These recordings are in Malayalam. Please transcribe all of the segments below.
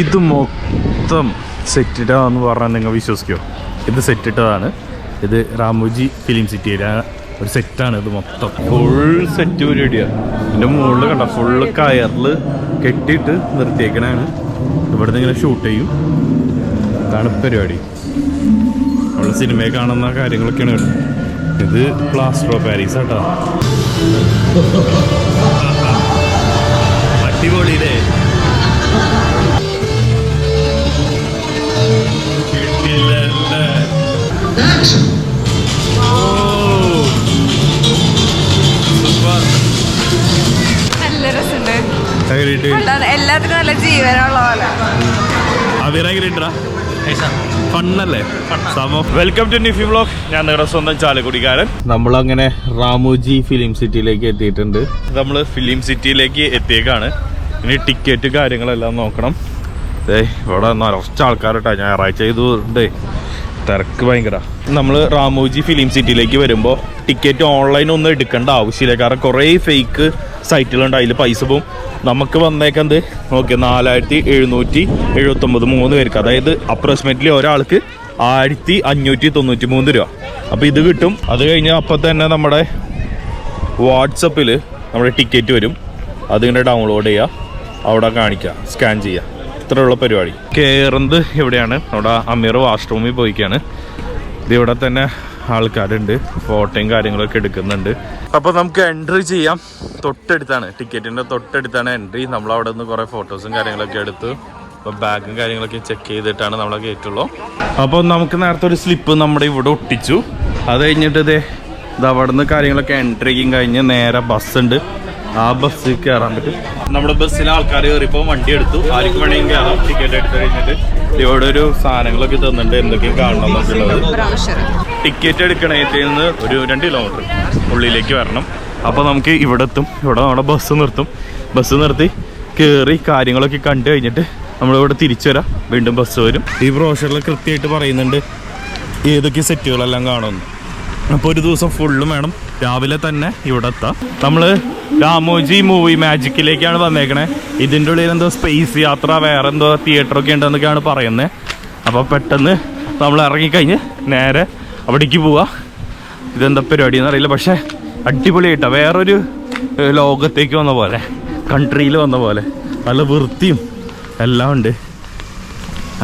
ഇത് മൊത്തം സെറ്റിട്ടതാന്ന് പറഞ്ഞാൽ നിങ്ങൾ വിശ്വസിക്കുമോ? ഇത് സെറ്റിട്ടതാണ്. ഇത് രാമോജി ഫിലിം സിറ്റിയിലെ ഒരു സെറ്റാണ്. ഇത് മൊത്തം ഫുൾ സെറ്റ് പരിപാടിയാണ്. ഇതിൻ്റെ മുകളിൽ കണ്ട ഫുള്ള് കയറിൽ കെട്ടിയിട്ട് നിർത്തിയേക്കണാണ്. ഇവിടുന്ന് ഇങ്ങനെ ഷൂട്ട് ചെയ്യും. ഇതാണ് പരിപാടി. നമ്മൾ സിനിമയിൽ കാണുന്ന കാര്യങ്ങളൊക്കെയാണ് ഇവിടെ. ഇത് പ്ലാസ്റ്റർ ഓഫ് പാരീസ് ആട്ടോ. അടിപൊളിയില്ലേ? നല്ല രസമുണ്ട്. എല്ലാത്തിനും നല്ല ജീവനുള്ള പോലെ. ഫണ്ണല്ലേ? Welcome to Nifi vlog. ഞാൻ നിങ്ങളുടെ സ്വന്തം ചാലക്കുടിക്കാരൻ. നമ്മളങ്ങനെ റാമോജി ഫിലിം സിറ്റിയിലേക്ക് എത്തിയിട്ടുണ്ട്. നമ്മൾ ഫിലിം സിറ്റിയിലേക്ക് എത്തിയേക്കാണ്. ഇനി ടിക്കറ്റ് കാര്യങ്ങളെല്ലാം നോക്കണം. ഇവിടെ നിറച്ച ആൾക്കാരട്ടോ. ഞായറാഴ്ച ചെയ്തുണ്ട്, തിരക്ക് ഭയങ്കര. നമ്മൾ റാമോജി ഫിലിം സിറ്റിയിലേക്ക് വരുമ്പോൾ ടിക്കറ്റ് ഓൺലൈൻ ഒന്നും എടുക്കേണ്ട ആവശ്യമില്ല. കാരണം കുറേ ഫേക്ക് സൈറ്റുകളുണ്ട്, അതിൽ പൈസ പോവും. നമുക്ക് വന്നേക്കുന്നത് ഓക്കെ 4779 3 പേർക്ക്, അതായത് അപ്രോക്സിമേറ്റ്ലി ഒരാൾക്ക് 1593 രൂപ. അപ്പോൾ ഇത് കിട്ടും. അത് കഴിഞ്ഞ് അപ്പം തന്നെ നമ്മുടെ വാട്സപ്പിൽ നമ്മുടെ ടിക്കറ്റ് വരും. അതിങ്ങനെ ഡൗൺലോഡ് ചെയ്യുക, അവിടെ കാണിക്കുക, സ്കാൻ ചെയ്യുക. ഇത്രയുള്ള പരിപാടി. കയറുന്നത് എവിടെയാണ്? അവിടെ അമീർ വാഷ്റൂമിൽ പോയിക്കാണ്. ഇതിവിടെ തന്നെ ആൾക്കാരുണ്ട്, ഫോട്ടോയും കാര്യങ്ങളൊക്കെ എടുക്കുന്നുണ്ട്. അപ്പോൾ നമുക്ക് എൻട്രി ചെയ്യാം. തൊട്ടടുത്താണ്, ടിക്കറ്റിൻ്റെ തൊട്ടടുത്താണ് എൻട്രി. നമ്മളവിടെ നിന്ന് കുറേ ഫോട്ടോസും കാര്യങ്ങളൊക്കെ എടുത്തു. അപ്പോൾ ബാഗും കാര്യങ്ങളൊക്കെ ചെക്ക് ചെയ്തിട്ടാണ് നമ്മളെ കയറ്റുള്ളൂ. അപ്പോൾ നമുക്ക് നേരത്തെ ഒരു സ്ലിപ്പ് നമ്മുടെ ഇവിടെ ഒട്ടിച്ചു. അത് കഴിഞ്ഞിട്ട് ഇത് അവിടെ നിന്ന് കാര്യങ്ങളൊക്കെ എൻട്രിയും കഴിഞ്ഞ് നേരെ ബസ്സുണ്ട്. ആ ബസ്സിൽ കയറാൻ പറ്റും. നമ്മുടെ ബസ്സിലെ ആൾക്കാർ കയറിയപ്പോൾ വണ്ടി എടുത്തു. ആർക്ക് വേണമെങ്കിൽ കയറാം. ടിക്കറ്റ് എടുത്ത് കഴിഞ്ഞിട്ട് ഇവിടെ ഒരു സാധനങ്ങളൊക്കെ തന്നിട്ടുണ്ട്, എന്തൊക്കെയും കാണണം എന്നൊക്കെയുള്ളത്. ടിക്കറ്റ് എടുക്കണത്തിൽ നിന്ന് ഒരു 2 കിലോമീറ്റർ ഉള്ളിലേക്ക് വരണം. അപ്പോൾ നമുക്ക് ഇവിടെ എത്തും. ഇവിടെ നമ്മുടെ ബസ് നിർത്തും. ബസ് നിർത്തി കയറി കാര്യങ്ങളൊക്കെ കണ്ടു കഴിഞ്ഞിട്ട് നമ്മളിവിടെ തിരിച്ചു വരാം. വീണ്ടും ബസ് വരും. ഈ ബ്രോഷറിൽ കൃത്യമായിട്ട് പറയുന്നുണ്ട് ഏതൊക്കെ സെറ്റുകളെല്ലാം കാണുമെന്ന്. അപ്പോൾ ഒരു ദിവസം ഫുള്ളും വേണം. രാവിലെ തന്നെ ഇവിടെ എത്താം. നമ്മൾ രാമോജി മൂവി മാജിക്കിലേക്കാണ് വന്നേക്കണേ. ഇതിൻ്റെ ഉള്ളിൽ എന്തോ സ്പേസ് യാത്ര, വേറെ എന്തോ തിയേറ്ററൊക്കെ ഉണ്ടെന്നൊക്കെയാണ് പറയുന്നത്. അപ്പോൾ പെട്ടെന്ന് നമ്മൾ ഇറങ്ങിക്കഴിഞ്ഞ് നേരെ അവിടേക്ക് പോവാം. ഇതെന്താ പരിപാടിയെന്ന് അറിയില്ല, പക്ഷേ അടിപൊളിയായിട്ടാണ്. വേറൊരു ലോകത്തേക്ക് വന്ന പോലെ, കൺട്രിയിൽ വന്ന പോലെ നല്ല വൃത്തിയും എല്ലാം ഉണ്ട്.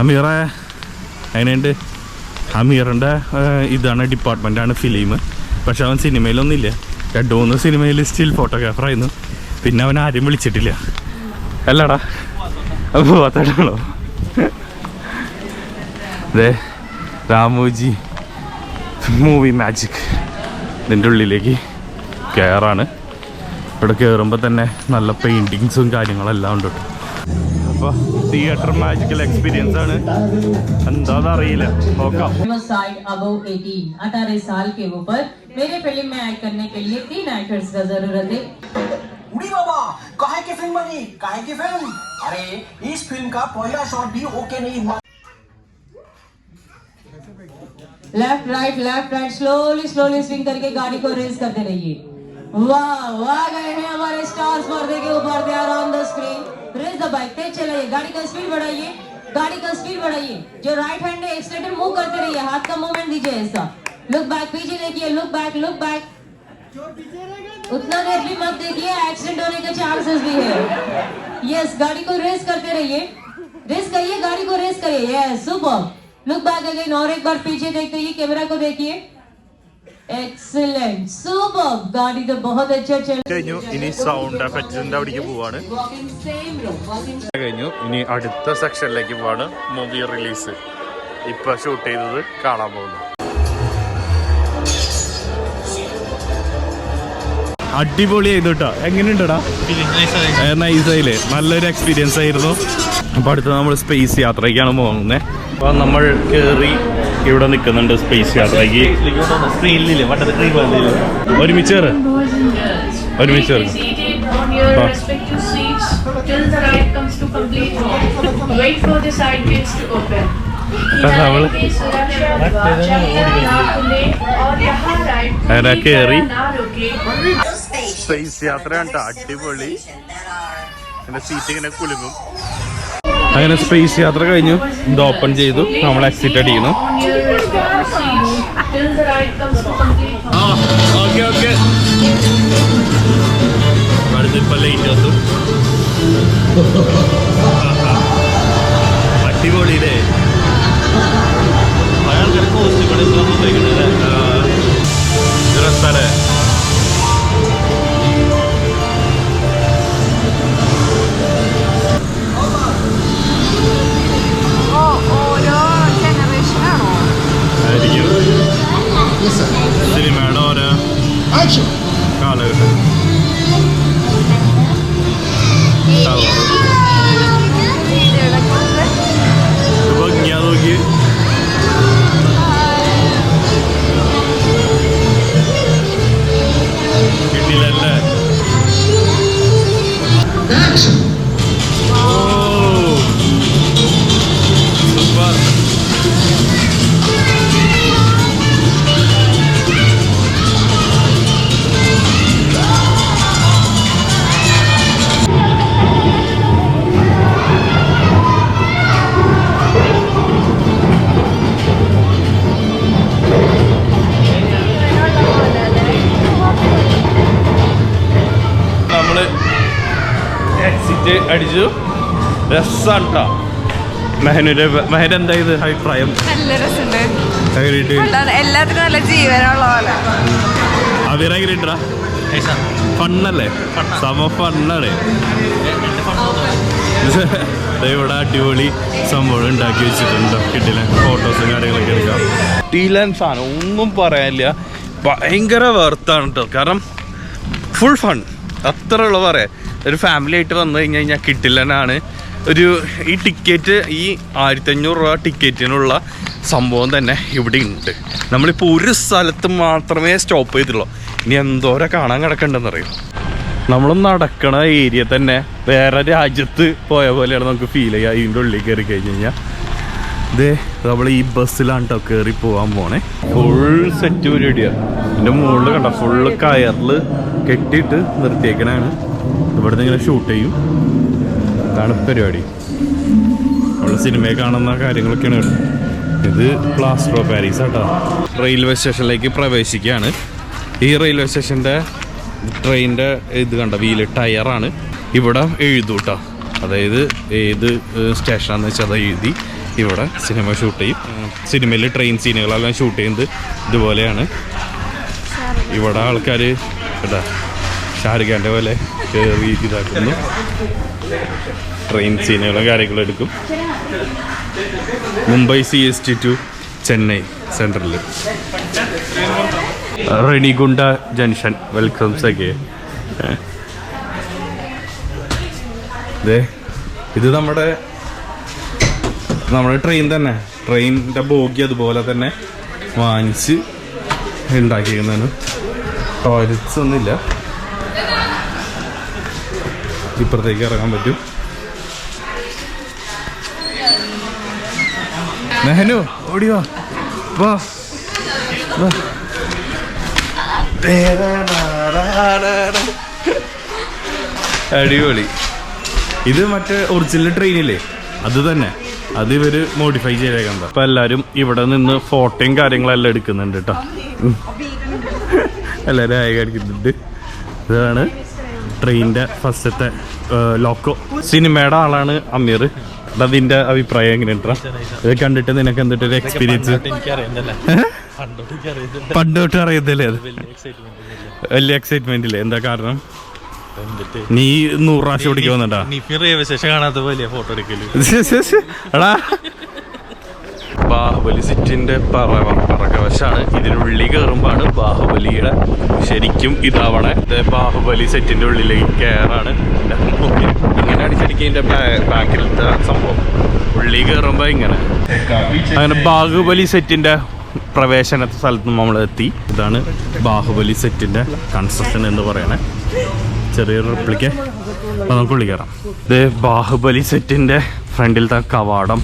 അമീറ അതിനുണ്ട്. അമീറിൻ്റെ ഇതാണ് ഡിപ്പാർട്ട്മെൻറ്റാണ് ഫിലിം. പക്ഷെ അവൻ സിനിമയിലൊന്നുമില്ല. 2-3 സിനിമയിൽ സ്റ്റിൽ ഫോട്ടോഗ്രാഫറായിരുന്നു. പിന്നെ അവൻ ആരും വിളിച്ചിട്ടില്ല. അല്ലടാ പോവാത്തോ? അതെ, രാമോജി മൂവി മാജിക്. ഇതിൻ്റെ ഉള്ളിലേക്ക് കയറാണ്. ഇവിടെ കയറുമ്പോൾ തന്നെ നല്ല പെയിൻറ്റിങ്സും കാര്യങ്ങളെല്ലാം ഉണ്ട്. അപ്പോൾ തിയേറ്റർ മാജിക്കൽ എക്സ്പീരിയൻസ് ആണ്. എന്താണെന്ന് അറിയില്ല, നോക്കാം. 18 साल के ऊपर मेरे फिल्म में एक्ट करने के लिए 3 एक्टर्स का जरूरत है। उड़ी बाबा, काहे की फिल्म बनी? काहे की फिल्म? अरे इस फिल्म का पहला शॉट भी ओके नहीं हुआ। लेफ्ट राइट स्लोली स्विंग करके गाड़ी को रेस करते रहिए। वाह वाह, गए हैं हमारे स्टार्स पर्दे के ऊपर, they are on the screen. Race the bike, तेज चलाइए, गाड़ी का स्पीड बढ़ाइए, जो राइट हैंड है एक्सीलेटर मूव करते रहिए, हाथ का मूवमेंट दीजिए ऐसा। लुक बैक, पीछे देखिए, लुक बैक। उतना देर भी मत देखिए, एक्सीडेंट होने के चांसेस भी है। यस, गाड़ी को रेस करते रहिए, रेस करिए, गाड़ी को रेस करिए। Yes, super. Look back again, और एक बार पीछे देखते हुए कैमरा को देखिए। Excellent, super. गाड़ी तो बहुत अच्छा चल കഴിഞ്ഞു. ഇനി സൗണ്ട് എഫക്ട്സിന്റെ അവിടേക്ക് പോവാണ്. കഴിഞ്ഞു. ഇനി അടുത്ത സെക്ഷനിലേക്ക് പോവാണ്. മൂവി റിലീസ് ഇപ്പൊ ഷൂട്ട് ചെയ്തത് കാണാൻ പോകുന്നു. അടിപൊളി ചെയ്തുട്ടോ. എങ്ങനെയുണ്ടടാ? നൈസായില്ലേ? നല്ലൊരു എക്സ്പീരിയൻസ് ആയിരുന്നു. അപ്പോൾ അടുത്ത നമ്മൾ സ്പേസ് യാത്രയ്ക്കാണ് പോകുന്നത്. അപ്പോൾ നമ്മൾ കയറി ഇവിടെ നിൽക്കുന്നുണ്ട് സ്പേസ് യാത്രയ്ക്ക്. ഒരുമിച്ച് കയറി സ്പേസ് യാത്ര കണ്ട അടിപൊളി. എൻ്റെ സീറ്റ് ഇങ്ങനെ കുലുങ്ങും. അങ്ങനെ സ്പേസ് യാത്ര കഴിഞ്ഞു. ഇത് ഓപ്പൺ ചെയ്തു, നമ്മൾ എക്സിറ്റ് അടിക്കുന്നു. അടുത്തിപ്പോ ലൈറ്റ് വന്നു. അടിപൊളിയില്ലേ? അയാൾക്കാരെ കോസ്റ്റ്യൂം രസാണ്. സിനിമയുടെ ഓരോ കാലഘട്ടം. ഭംഗിയാ നോക്കി. കിട്ടിയില്ലല്ലേ? സൂപ്പർ. എക്സിറ്റ് അടിച്ചു. രസാണ് കേട്ടോ. മെഹൻ എന്താ ഇത് അഭിപ്രായം? നല്ല രസമുണ്ട്. എങ്ങനെയുണ്ട്? എല്ലാത്തിനും നല്ല ജീവനുള്ള പോലെ. അവരെങ്ങനെയുണ്ടാ? ഫണ്ണല്ലേ? സമ ഫണ്ണാണ്. ഇവിടെ അടിപൊളി സംഭവം ഉണ്ടാക്കി വെച്ചിട്ടുണ്ട്. കിട്ടില്ല ഫോട്ടോസും കാര്യങ്ങളൊക്കെ എടുക്കാം. ടീലാൻ സാധനം ഒന്നും പറയാനില്ല. ഭയങ്കര വെർത്താണ് കേട്ടോ. കാരണം ഫുൾ ഫൺ. അത്ര ഉള്ള പറയാം. ഒരു ഫാമിലി ആയിട്ട് വന്നു കഴിഞ്ഞാൽ കിട്ടില്ലനാണ്. ഈ ടിക്കറ്റ്, ഈ 1500 രൂപ ടിക്കറ്റിനുള്ള സംഭവം തന്നെ ഇവിടെ ഉണ്ട്. നമ്മളിപ്പോൾ ഒരു സ്ഥലത്ത് മാത്രമേ സ്റ്റോപ്പ് ചെയ്തിട്ടുള്ളൂ. ഇനി എന്തോരം കാണാൻ കിടക്കണ്ടെന്നറിയും. നമ്മൾ നടക്കണ ഏരിയ തന്നെ വേറെ രാജ്യത്ത് പോയ പോലെയാണ് നമുക്ക് ഫീൽ ചെയ്യുക. ഇതിൻ്റെ ഉള്ളിൽ കയറി കഴിഞ്ഞ് കഴിഞ്ഞാൽ ഇതേ നമ്മൾ ഈ ബസ്സിലാണ് കേട്ടോ കയറി പോകാൻ പോണേ. ഫുൾ സെറ്റ് പരിപാടിയാണ്. ഇതിൻ്റെ മുകളിൽ കണ്ട ഫുള്ള് കയറിൽ കെട്ടിയിട്ട് നിർത്തിയേക്കണാണ്. ഇവിടുന്ന് ഇങ്ങനെ ഷൂട്ട് ചെയ്യും. ഇതാണ് പരിപാടി. നമ്മൾ സിനിമയിൽ കാണുന്ന കാര്യങ്ങളൊക്കെയാണ്. ഇത് പ്ലാസ്റ്റർ ഓഫ് പാരീസ് കേട്ടോ. റെയിൽവേ സ്റ്റേഷനിലേക്ക് പ്രവേശിക്കുകയാണ്. ഈ റെയിൽവേ സ്റ്റേഷൻ്റെ ട്രെയിനിൻ്റെ ഇത് കണ്ട വീല് ടയറാണ്. ഇവിടെ എഴുതും കേട്ടോ. അതായത് ഏത് സ്റ്റേഷനാണെന്ന് വെച്ചാൽ അത് എഴുതി ഇവിടെ സിനിമ ഷൂട്ട് ചെയ്യും. സിനിമയിൽ ട്രെയിൻ സീനുകളെല്ലാം ഷൂട്ട് ചെയ്യുന്നത് ഇതുപോലെയാണ്. ഇവിടെ ആൾക്കാർ കേട്ടാ ഷാരുഖ് ഖാൻ്റെ പോലെ കയറി ഇതാക്കുന്നു. ട്രെയിൻ സീനുകളും കാര്യങ്ങളും എടുക്കും. Mumbai CST to Chennai Central. Renigunta Junction. Welcome സഖേ. ഇത് നമ്മുടെ ട്രെയിൻ തന്നെ. ട്രെയിനിൻ്റെ ബോഗി അതുപോലെ തന്നെ വാങ്ങിച്ച് ഉണ്ടാക്കിയിരിക്കുന്നതാണ്. ടോയ്ലറ്റ്സ് ഒന്നുമില്ല. ഇപ്പുറത്തേക്ക് ഇറങ്ങാൻ പറ്റും. മെഹനു ഓടി വാ. അടിപൊളി. ഇത് മറ്റേ ഒറിജിനൽ ട്രെയിനില്ലേ അത് തന്നെ. അത് ഇവര് മോഡിഫൈ ചെയ്തേക്കാൻ. അപ്പൊ എല്ലാരും ഇവിടെ നിന്ന് ഫോട്ടോയും കാര്യങ്ങളെല്ലാം എടുക്കുന്നുണ്ട് കേട്ടോ. എല്ലാരും ആയി കാണിക്കുന്നുണ്ട്. ഇതാണ് ട്രെയിനിന്റെ ഫസ്റ്റത്തെ ലോക്കോ. സിനിമയുടെ ആളാണ് അമീർ. അതിന്റെ അഭിപ്രായം എങ്ങനെയുണ്ടാ? ഇത് കണ്ടിട്ട് നിനക്ക് എന്തിട്ടൊരു എക്സ്പീരിയൻസ്? പണ്ടോട്ട് അറിയത്തില്ലേ? അത് വലിയ എക്സൈറ്റ്മെന്റ് ഇല്ലേ? എന്താ കാരണം? നീ 100 പ്രാവശ്യം ഓടിക്കാൻ വന്നിട്ടാ? എടാ ബാഹുബലി സെറ്റിന്റെ പറകവശാണ്. ഇതിനുള്ളിൽ കയറുമ്പോഴാണ് ബാഹുബലിയുടെ ശരിക്കും ഇതാവണേ. ബാഹുബലി സെറ്റിന്റെ ഉള്ളിലേക്ക് കയറാണ്. ഇങ്ങനെ അടിച്ചടിക്കതിന്റെ ബാക്കിലത്തെ സംഭവം. ഉള്ളിൽ കയറുമ്പോ ഇങ്ങനെ. അങ്ങനെ ബാഹുബലി സെറ്റിന്റെ പ്രവേശന സ്ഥലത്ത് നമ്മൾ എത്തി. ഇതാണ് ബാഹുബലി സെറ്റിന്റെ കൺസ്ട്രക്ഷൻ എന്ന് പറയണേ. ചെറിയൊരു റിപ്ലിക്ക. അപ്പോൾ നമുക്ക് ഉള്ളിൽ കയറാം. ഇത് ബാഹുബലി സെറ്റിന്റെ ഫ്രണ്ടിലത്തെ കവാടം.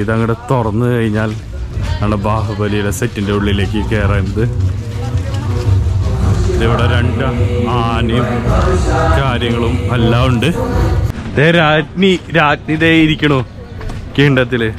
ഇതങ്ങോട്ട് തുറന്നു കഴിഞ്ഞാൽ ആണ് ബാഹുബലിയുടെ സെറ്റിന്റെ ഉള്ളിലേക്ക് കയറുന്നത്. ഇതിവിടെ 2 ആനയും കാര്യങ്ങളും എല്ലാം ഉണ്ട്. രാജ്ഞി ദേ ഇരിക്കണു കിണ്ടത്തില്.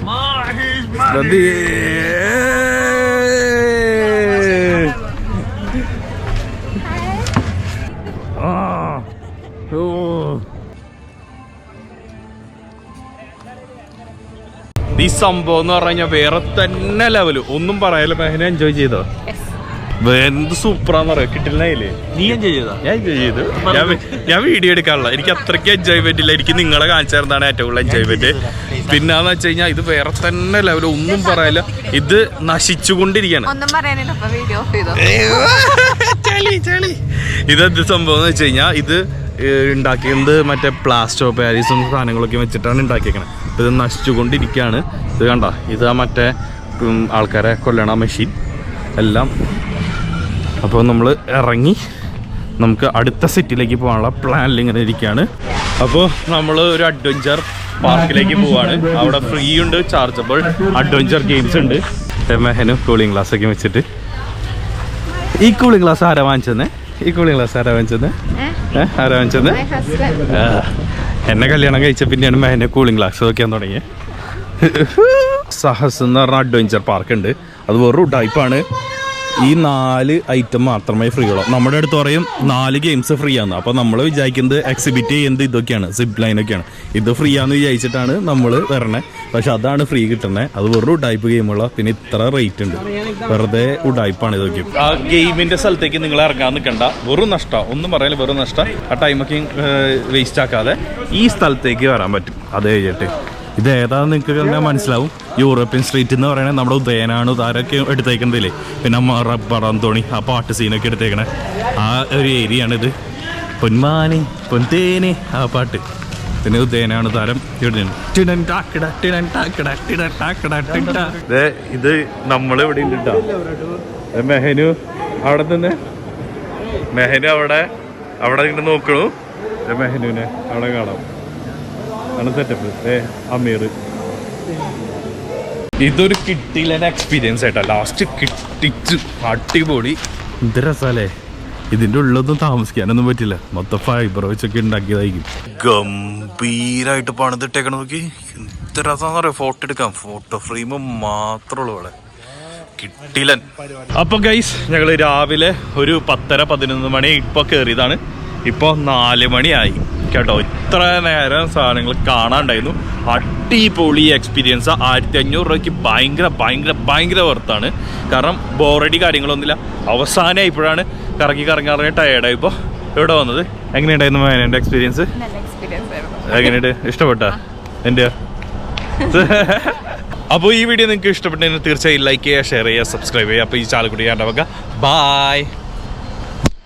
ഈ സംഭവം എന്ന് പറഞ്ഞു കഴിഞ്ഞാൽ വേറെ തന്നെ ലെവല്. ഒന്നും പറയാലോ. മെഹനെ എൻജോയ് ചെയ്തോ? എന്ത് സൂപ്പറാന്ന് പറയാ. കിട്ടില്ലേ? നീ എൻജോയ് ചെയ്താ? ഞാൻ എൻജോയ് ചെയ്തു. ഞാൻ വീഡിയോ എടുക്കാനുള്ള. എനിക്ക് അത്രയ്ക്ക് എൻജോയ്മെന്റ് ഇല്ല. എനിക്ക് നിങ്ങളെ കാണിച്ചായിരുന്നാണ് ഏറ്റവും കൂടുതൽ എൻജോയ്മെന്റ്. പിന്നെന്ന് വെച്ച് കഴിഞ്ഞാൽ ഇത് വേറെ തന്നെ ലെവല്. ഒന്നും പറയാല്ല. ഇത് നശിച്ചുകൊണ്ടിരിക്കുകയാണ്. ഒന്നും പറയാനില്ല. വീഡിയോ ഓഫ് ചെയ്തോ? ഇതെന്ത് സംഭവം എന്ന് വെച്ച് കഴിഞ്ഞാൽ ഇത് ഉണ്ടാക്കിയത് മറ്റേ പ്ലാസ്റ്റർ ഓഫ് പാരീസും സാധനങ്ങളൊക്കെ വെച്ചിട്ടാണ് ഉണ്ടാക്കിയേക്കണത്. ഇത് നശിച്ചുകൊണ്ടിരിക്കുകയാണ്. ഇത് കണ്ട, ഇത് മറ്റേ ആൾക്കാരെ കൊല്ലണ മെഷീൻ എല്ലാം. അപ്പോൾ നമ്മൾ ഇറങ്ങി നമുക്ക് അടുത്ത സെറ്റിലേക്ക് പോകാനുള്ള പ്ലാനിൽ ഇങ്ങനെ ഇരിക്കുകയാണ്. അപ്പോൾ നമ്മൾ ഒരു അഡ്വഞ്ചർ പാർക്കിലേക്ക് പോവാണ്. അവിടെ ഫ്രീ ഉണ്ട്, ചാർജബിൾ അഡ്വഞ്ചർ ഗെയിംസ് ഉണ്ട്. മെഹനും കൂളിംഗ് ഗ്ലാസ് ഒക്കെ വെച്ചിട്ട്. ഈ കൂളിംഗ് ഗ്ലാസ് ആരാ വാങ്ങിച്ചെന്നേ? ആരാ വാങ്ങിച്ചത്? എന്നെ കല്യാണം കഴിച്ച പിന്നെയാണ് മെഹനെ കൂളിംഗ് ഗ്ലാസ് വെക്കാൻ തുടങ്ങിയത്. സഹസ് എന്ന് പറഞ്ഞ അഡ്വഞ്ചർ പാർക്ക് ഉണ്ട്. അത് വെറും ടൈപ്പാണ്. ഈ 4 ഐറ്റം മാത്രമേ ഫ്രീ ഉള്ളൂ. നമ്മുടെ അടുത്ത് പറയും 4 ഗെയിംസ് ഫ്രീ ആണ്. അപ്പോൾ നമ്മൾ വിചാരിക്കുന്നത് എക്സിബിറ്റ് ചെയ്യുന്നത് ഇതൊക്കെയാണ്, സിപ്പ് ലൈനൊക്കെയാണ്. ഇത് ഫ്രീ ആണെന്ന് വിചാരിച്ചിട്ടാണ് നമ്മൾ വരണേ. പക്ഷെ അതാണ് ഫ്രീ കിട്ടുന്നത്. അത് വെറും ടൈപ്പ് ഗെയിമുള്ള. പിന്നെ ഇത്ര റേറ്റ് ഉണ്ട്. വെറുതെ ഉടായ്പാണ് ഇതൊക്കെ. ആ ഗെയിമിൻ്റെ സ്ഥലത്തേക്ക് നിങ്ങൾ ഇറങ്ങാൻ നിൽക്കണ്ട. വെറും നഷ്ടം. ഒന്നും പറയാൻ വെറും നഷ്ടം. ആ ടൈമൊക്കെ വേസ്റ്റ് ആക്കാതെ ഈ സ്ഥലത്തേക്ക് വരാൻ പറ്റും. അത് കഴിഞ്ഞിട്ട് ഇത് ഏതാണെന്ന് നിങ്ങൾക്ക് തന്നെ മനസ്സിലാവും. യൂറോപ്യൻ സ്ട്രീറ്റ് എന്ന് പറയുന്നത് നമ്മുടെ ഉദയനാണ് താരൊക്കെ എടുത്തേക്കുന്നതില്ലേ. പിന്നെ റബ്ബറാന്തോണി ആ പാട്ട് സീനൊക്കെ എടുത്തേക്കണേ ആ ഒരു ഏരിയ ആണിത്. പൊന്മാനി പൊന്തേനെ ആ പാട്ട്. പിന്നെ ഉദയനാണ് താരം. ഇത് നമ്മളിവിടെ ഉണ്ട് കേട്ടോ. മെഹനു അവിടെ തന്നെ. മെഹനു അവിടെ ഇങ്ങനെ നോക്കണു. മെഹനുവിനെ അവിടെ കാണാം. സെറ്റപ്പ്. അമീർ, ഇതൊരു കിട്ടിയില്ല എക്സ്പീരിയൻസ് ആയിട്ടാ. ലാസ്റ്റ് കിട്ടിച്ച് അടിപൊളി. എന്ത് രസാലേ. ഇതിന്റെ ഉള്ളൊന്നും താമസിക്കാനൊന്നും പറ്റില്ല. മൊത്തം ഫൈബർ വെച്ചൊക്കെ ഉണ്ടാക്കിയതായിരിക്കും. ഗംഭീരായിട്ട് പണിതിട്ടേക്കണം. നോക്കി എന്ത് രസാന്ന് പറയാം. ഫോട്ടോ എടുക്കാം. ഫോട്ടോ ഫ്രെയിം മാത്രമേ ഉള്ളൂ ഇവിടെ. കിട്ടിയില്ല. അപ്പൊ ഗൈസ്, ഞങ്ങള് രാവിലെ ഒരു 10:30-11 മണി ഇപ്പൊ കയറിയതാണ്. ഇപ്പൊ 4 മണിയായി കേട്ടോ. ഇത്ര നേരം സാധനങ്ങൾ കാണാണ്ടായിരുന്നു. അടിപൊളി എക്സ്പീരിയൻസ്. 1500 രൂപയ്ക്ക് ഭയങ്കര വർത്താണ്. കാരണം ബോറടി കാര്യങ്ങളൊന്നുമില്ല. അവസാനം ഇപ്പോഴാണ് കറങ്ങി ടയേർഡായി ഇപ്പോൾ ഇവിടെ വന്നത്. എങ്ങനെയുണ്ടായിരുന്നു എൻ്റെ എക്സ്പീരിയൻസ്? എങ്ങനെയുണ്ട്? ഇഷ്ടപ്പെട്ടാ എൻ്റെ? അപ്പോൾ ഈ വീഡിയോ നിങ്ങൾക്ക് ഇഷ്ടപ്പെട്ടെങ്കിൽ തീർച്ചയായും ലൈക്ക് ചെയ്യുക, ഷെയർ ചെയ്യുക, സബ്സ്ക്രൈബ് ചെയ്യുക. അപ്പോൾ ഈ ചാനൽ കൂടി ചെയ്യാൻ ബൈ.